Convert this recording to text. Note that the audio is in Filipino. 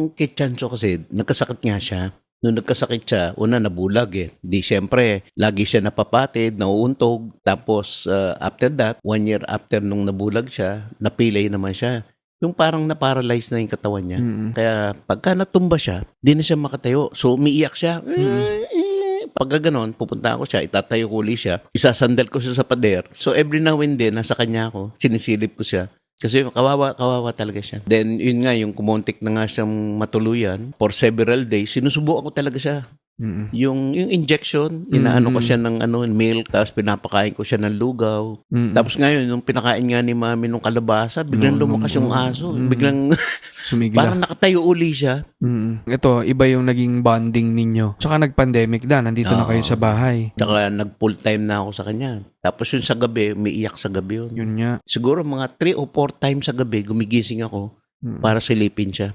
Yung kay Chancho kasi, nagkasakit nga siya. Nung nagkasakit siya, una nabulag eh. Di syempre, lagi siya napapatid, nauuntog. Tapos after that, 1 year after nung nabulag siya, napilay naman siya. Yung parang na-paralyze na yung katawan niya. Kaya pagka natumba siya, di na siya makatayo. So umiiyak siya. Pagka ganon, pupunta ako siya, itatayo ko ulit siya, isasandal ko siya sa pader. So every now and then, nasa kanya ako, sinisilip ko siya. Kasi kawawa talaga siya. Then, yun nga, yung kumontik na nga siyang matuluyan for several days, sinusubukan ko talaga siya. Yung injection, inaano ko siya ng milk, tapos pinapakain ko siya ng lugaw. Tapos ngayon, nung pinakain nga ni mami nung kalabasa, biglang lumakas yung aso. Biglang, Sumigla. parang nakatayo uli siya. Ito, iba yung naging bonding ninyo. Tsaka nag-pandemic na, nandito na kayo sa bahay. Tsaka nag-full time na ako sa kanya. Tapos yun sa gabi, umiiyak sa gabi yun. Yun nga. Siguro mga 3 o 4 times sa gabi, gumigising ako para silipin siya.